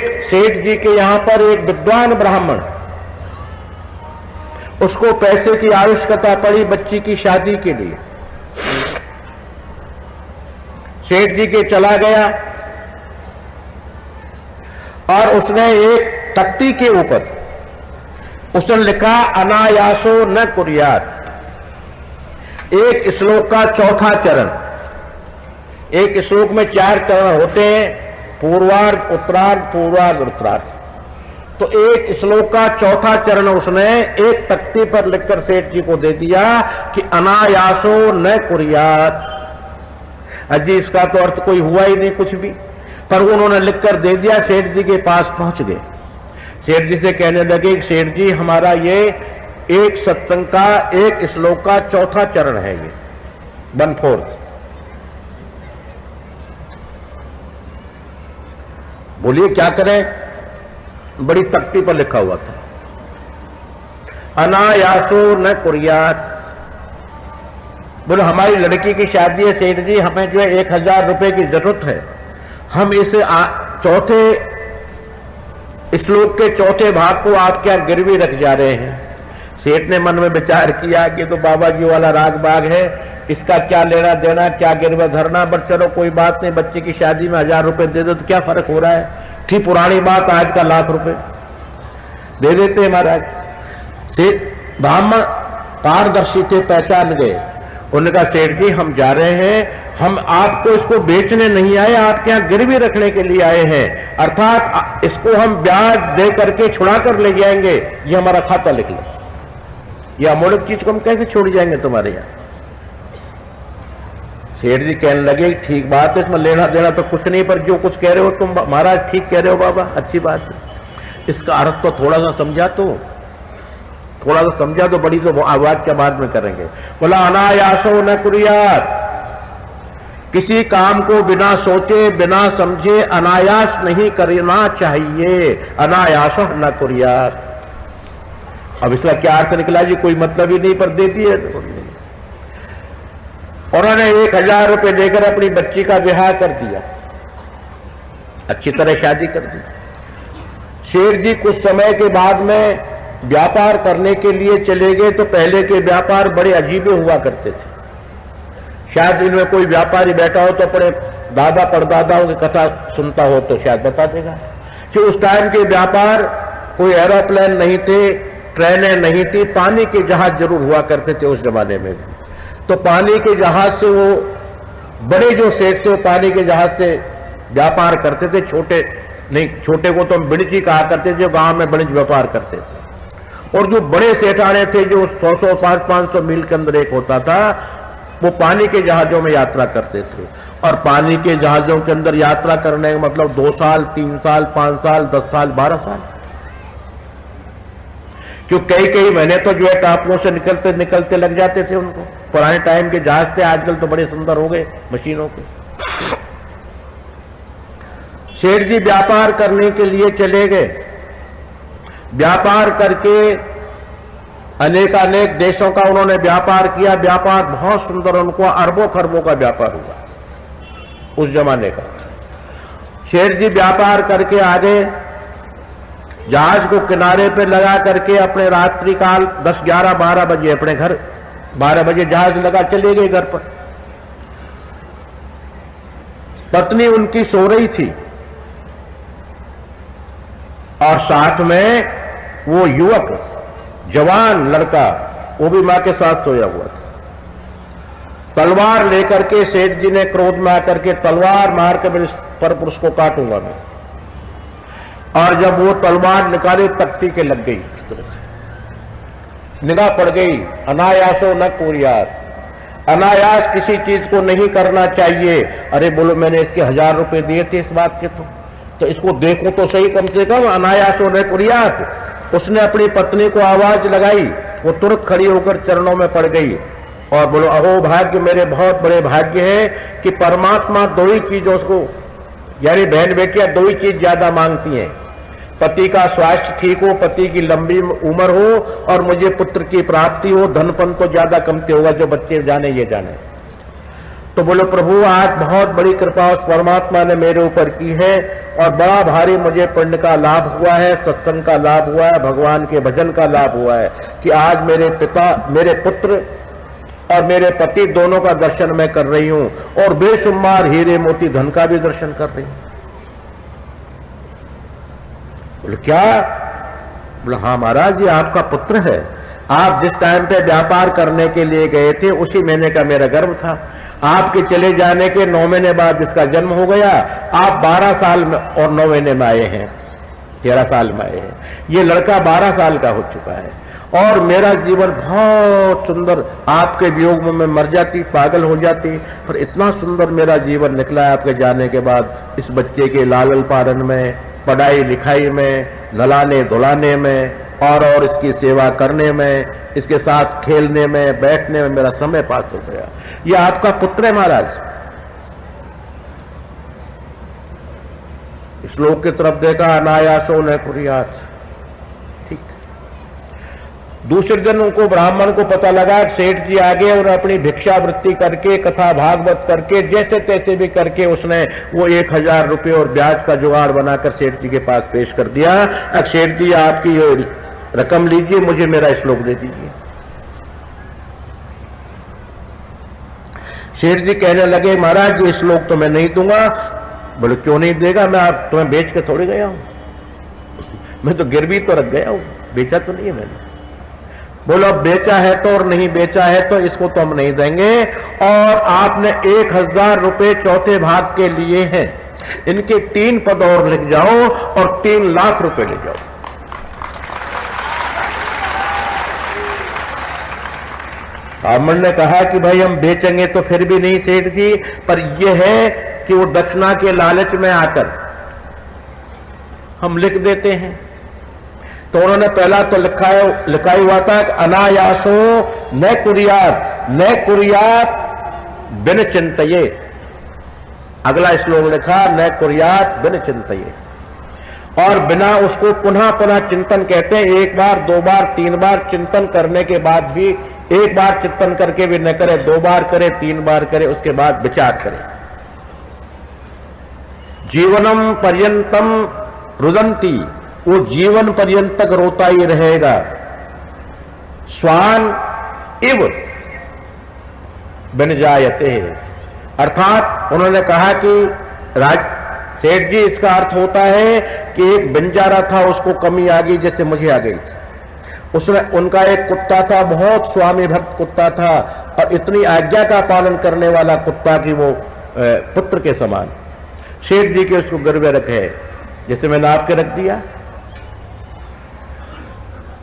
एक सेठ जी के यहां पर एक विद्वान ब्राह्मण, उसको पैसे की आवश्यकता पड़ी बच्ची की शादी के लिए। सेठ जी के चला गया और उसने एक तख्ती के ऊपर उसने लिखा अनायासो न कुर्यात, एक श्लोक का चौथा चरण। एक श्लोक में 4 चरण होते हैं, पूर्वार्ध, उत्तरार्ध, पूर्वार्ध, उत्तरार्ध। तो एक श्लोक का चौथा चरण उसने एक तख्ती पर लिखकर सेठ जी को दे दिया कि अनायासो न कुर्यात। अजी इसका तो अर्थ कोई हुआ ही नहीं कुछ भी, पर उन्होंने लिखकर दे दिया। सेठ जी के पास पहुंच गए, सेठ जी से कहने लगे सेठ जी हमारा ये एक सत्संग का एक श्लोक का चौथा चरण है, ये 1/4। बोलिए क्या करें? बड़ी तख्ती पर लिखा हुआ था अनायासो न कुर्यात। बोले हमारी लड़की की शादी है सेठ जी, हमें जो है 1000 रुपए की जरूरत है, हम इस चौथे श्लोक के चौथे भाग को आप क्या गिरवी रख जा रहे हैं? सेठ ने मन में विचार किया कि तो बाबा जी वाला राग बाग है, इसका क्या लेना देना, क्या गिरवा धरना, बट चलो कोई बात नहीं, बच्चे की शादी में 1000 रुपए दे दो तो क्या फर्क हो रहा है। ठीक पुरानी बात, आज का लाख रुपए दे देते हैं महाराज। सेठ ब्राह्मण पारदर्शी थे, पहचान गए। उन्होंने कहा सेठ जी हम जा रहे हैं, हम आपको इसको बेचने नहीं आए, आपके यहाँ गिरवी रखने के लिए आए हैं, अर्थात इसको हम ब्याज दे करके छुड़ा कर ले जाएंगे, ये हमारा खाता लिख लो। ये अमूल्य चीज को हम कैसे छोड़ जाएंगे तुम्हारे यहाँ? सेठ जी कहने लगे ठीक बात है, इसमें लेना देना तो कुछ नहीं, पर जो कुछ कह रहे हो तुम महाराज ठीक कह रहे हो बाबा, अच्छी बात है, इसका अर्थ तो थोड़ा सा समझा, तो थोड़ा सा समझा तो बड़ी तो आवाज के बाद में करेंगे। बोला अनायासो न कुर्यात, किसी काम को बिना सोचे बिना समझे अनायास नहीं करना चाहिए, अनायासो न कुर्यात। अब इसका क्या अर्थ निकला जी? कोई मतलब ही नहीं, पर दे दिए। उन्होंने 1000 रुपए देकर अपनी बच्ची का विवाह कर दिया, अच्छी तरह शादी कर दी। शेर जी कुछ समय के बाद में व्यापार करने के लिए चले गए, तो पहले के व्यापार बड़े अजीबे हुआ करते थे। शायद इनमें कोई व्यापारी बैठा हो तो अपने दादा परदादाओं की कथा सुनता हो तो शायद बता देगा कि उस टाइम के व्यापार कोई एरोप्लेन नहीं थे, ट्रेनें नहीं थी, पानी के जहाज जरूर हुआ करते थे उस जमाने में भी। तो पानी के जहाज से वो बड़े जो सेठ थे वो पानी के जहाज से व्यापार करते थे, छोटे नहीं, छोटे को तो हम बिणची कहा करते थे, गांव में बणिज व्यापार करते थे। और जो बड़े सेठाने थे जो 100-100 500-500 मील के अंदर एक होता था, वो पानी के जहाजों में यात्रा करते थे। और पानी के जहाजों के अंदर यात्रा करने का मतलब 2 साल 3 साल 5 साल 10 साल 12 साल, क्यों कई महीने तो जो है टापुओं से निकलते निकलते लग जाते थे उनको। पुराने टाइम के जहाज थे, आजकल तो बड़े सुंदर हो गए मशीनों के। सेठ जी व्यापार करने के लिए चले गए, व्यापार करके अनेक देशों का उन्होंने व्यापार किया। व्यापार बहुत सुंदर, उनको अरबों खरबों का व्यापार हुआ उस जमाने का। सेठ जी व्यापार करके आ गए, जहाज को किनारे पे लगा करके अपने रात्रि काल 10, 11, 12 बजे अपने घर, 12 बजे जहाज लगा, चले गए घर पर। पत्नी उनकी सो रही थी और साथ में वो युवक जवान लड़का वो भी मां के साथ सोया हुआ था। तलवार लेकर के सेठ जी ने क्रोध में आकर के तलवार मार के मैं इस पर पुरुष को काटूंगा मैं। और जब वो तलवार निकाले तख्ती के लग गई, इस तरह से निगाह पड़ गई। अनायासो न कुर्यात, अनायास किसी चीज को नहीं करना चाहिए। अरे बोलो मैंने इसके 1000 रुपए दिए थे इस बात के, तो इसको देखो तो सही कम से कम। अनायासो न कुर्यात। उसने अपनी पत्नी को आवाज लगाई, वो तुरंत खड़ी होकर चरणों में पड़ गई और बोलो अहो भाग्य, मेरे बहुत बड़े भाग्य है कि परमात्मा 2 ही चीजों को, यानी बहन बेटियां 2 ही चीज ज्यादा मांगती हैं, पति का स्वास्थ्य ठीक हो, पति की लंबी उम्र हो और मुझे पुत्र की प्राप्ति हो। धनपन तो ज्यादा कमते होगा, जो बच्चे जाने ये जाने। तो बोलो प्रभु आज बहुत बड़ी कृपा उस परमात्मा ने मेरे ऊपर की है और बड़ा भारी मुझे पुण्य का लाभ हुआ है, सत्संग का लाभ हुआ है, भगवान के भजन का लाभ हुआ है कि आज मेरे पिता, मेरे पुत्र और मेरे पति दोनों का दर्शन मैं कर रही हूं और बेशुमार हीरे मोती धन का भी दर्शन कर रही हूं। बोले क्या? बोले हाँ महाराज, ये आपका पुत्र है। आप जिस टाइम पे व्यापार करने के लिए गए थे उसी महीने का मेरा गर्भ था। आपके चले जाने के 9 महीने बाद इसका जन्म हो गया। आप 12 साल में और 9 महीने में आए हैं, 13 साल में आए हैं। ये लड़का 12 साल का हो चुका है और मेरा जीवन बहुत सुंदर, आपके वियोग में मैं मर जाती, पागल हो जाती, पर इतना सुंदर मेरा जीवन निकला है आपके जाने के बाद। इस बच्चे के लालन पालन में, पढ़ाई लिखाई में, नलाने धुलाने में और इसकी सेवा करने में, इसके साथ खेलने में, बैठने में मेरा समय पास हो गया। ये आपका पुत्र है महाराज। इस लोक की तरफ देखा, अनायासो न कुरियात। ठीक। दूसरे दिन उनको, ब्राह्मण को पता लगा सेठ जी आगे और अपनी भिक्षावृत्ति करके, कथा भागवत करके, जैसे तैसे भी करके उसने वो 1000 रुपये और ब्याज का जुगाड़ बनाकर सेठ जी के पास पेश कर दिया। अब सेठ जी आपकी रकम लीजिए, मुझे मेरा श्लोक दे दीजिए। शेठ जी कहने लगे महाराज ये श्लोक तो मैं नहीं दूंगा। बोले क्यों नहीं देगा? मैं आप तुम्हें बेच के थोड़ी गया हूं, मैं तो गिरवी तो रख गया हूं, बेचा तो नहीं है मैंने। बोलो अब बेचा है तो और नहीं बेचा है तो इसको तो हम नहीं देंगे। और आपने 1000 रुपये चौथे भाग के लिए हैं, इनके 3 पद और लिख जाओ और 3 लाख रुपए ले जाओ। ब्राह्मण ने कहा कि भाई हम बेचेंगे तो फिर भी नहीं सेठ जी, पर यह है कि वो दक्षिणा के लालच में आकर हम लिख देते हैं। तो उन्होंने पहला तो लिखा हुआ था अनायासो न कुरियात बिन चिंतये। अगला श्लोक लिखा न कुरियात बिन चिंतये, और बिना उसको पुनः पुनः चिंतन कहते हैं। 1 बार 2 बार 3 बार चिंतन करने के बाद भी, 1 बार चिंतन करके भी न करे, 2 बार करे, 3 बार करे, उसके बाद विचार करे। जीवनम पर्यंतम रुदंती, वो जीवन पर्यंत तक रोता ही रहेगा। स्वान इव बन जायते, अर्थात उन्होंने कहा कि सेठ जी इसका अर्थ होता है कि एक बंजारा था, उसको कमी आ गई जैसे मुझे आ गई थी। उसमें उनका एक कुत्ता था, बहुत स्वामी भक्त कुत्ता था और इतनी आज्ञा का पालन करने वाला कुत्ता कि वो पुत्र के समान। शेठ जी के उसको गिरवे रखे, जैसे मैंने आपके रख दिया।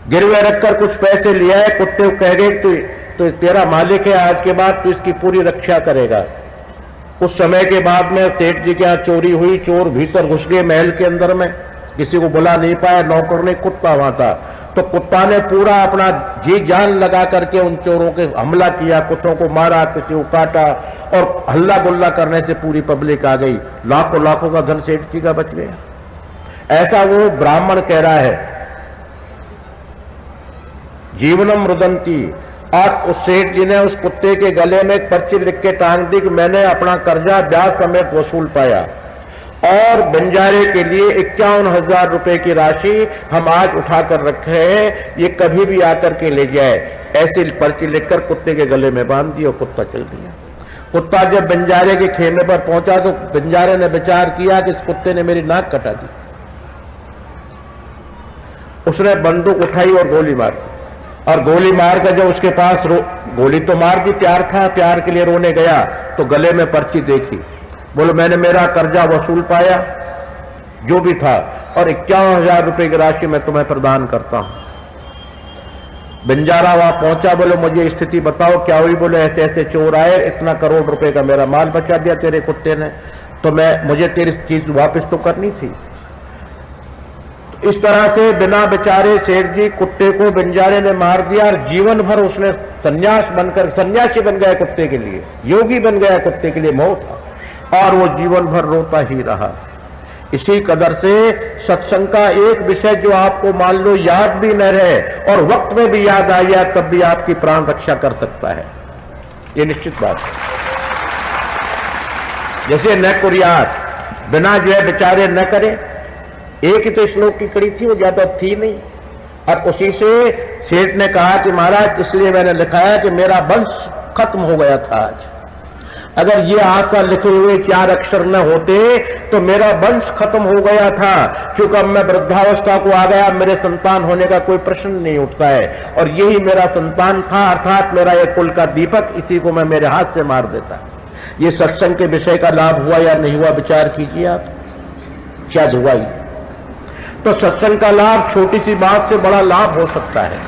गिरवे रखकर कुछ पैसे लिया है, कुत्ते को कह गए तो तेरा मालिक है, आज के बाद तू इसकी पूरी रक्षा करेगा। उस समय के बाद में सेठ जी के यहाँ चोरी हुई, चोर भीतर घुस गए महल के अंदर में, किसी को बुला नहीं पाया, नौकर ने, कुत्ता वहां था। तो कुत्ता ने पूरा अपना जी जान लगा करके उन चोरों के हमला किया, कुछों को मारा, किसी को काटा और हल्ला गुल्ला करने से पूरी पब्लिक आ गई। लाखों लाखों का धन सेठ जी का बच गया। ऐसा वो ब्राह्मण कह रहा है। जीवनम रुदंती, और उस सेठ जी ने उस कुत्ते के गले में एक पर्ची लिख के टांग दी कि मैंने अपना कर्जा ब्याज समेत वसूल पाया, और बंजारे के लिए 51,000 रुपए की राशि हम आज उठा कर रखे हैं, ये कभी भी आकर के ले जाए। ऐसी पर्ची लिखकर कुत्ते के गले में बांध दी और कुत्ता चल दिया। कुत्ता जब बंजारे के खेमे पर पहुंचा तो बंजारे ने विचार किया कि इस कुत्ते ने मेरी नाक कटा दी। उसने बंदूक उठाई और गोली मार दी, और गोली मारकर जब उसके पास गोली तो मार दी, प्यार था, प्यार के लिए रोने गया तो गले में पर्ची देखी। बोलो मैंने मेरा कर्जा वसूल पाया जो भी था, और 51,000 रुपए की राशि मैं तुम्हें प्रदान करता हूं। बंजारा वहां पहुंचा, बोले मुझे स्थिति बताओ क्या हुई। बोले ऐसे ऐसे चोर आए, इतना करोड़ रुपए का मेरा माल बचा दिया तेरे कुत्ते ने, तो मुझे तेरी चीज वापस तो करनी थी। इस तरह से बिना बेचारे सेठ जी कुत्ते को बंजारे ने मार दिया, और जीवन भर उसने सन्यासी बन गया कुत्ते के लिए, योगी बन गया कुत्ते के लिए, मोह था, और वो जीवन भर रोता ही रहा। इसी कदर से सत्संग का एक विषय जो आपको मान लो याद भी न रहे और वक्त में भी याद आ जाए, तब भी आपकी प्राण रक्षा कर सकता है, ये निश्चित बात है। जैसे न कुरियात, बिना जो है बेचारे न करें। एक ही तो श्लोक की कड़ी थी, वो ज्यादा थी नहीं। और उसी से सेठ ने कहा कि महाराज इसलिए मैंने लिखा है कि मेरा वंश खत्म हो गया था आज। अगर ये आपका लिखे हुए 4 अक्षर न होते तो मेरा वंश खत्म हो गया था, क्योंकि अब मैं वृद्धावस्था को आ गया, मेरे संतान होने का कोई प्रश्न नहीं उठता है। और यही मेरा संतान था, अर्थात मेरा एक कुल का दीपक, इसी को मैं मेरे हाथ से मार देता। ये सत्संग के विषय का लाभ हुआ या नहीं हुआ, विचार कीजिए आप। शायद हुआ ही। तो सत्संग का लाभ छोटी सी बात से बड़ा लाभ हो सकता है।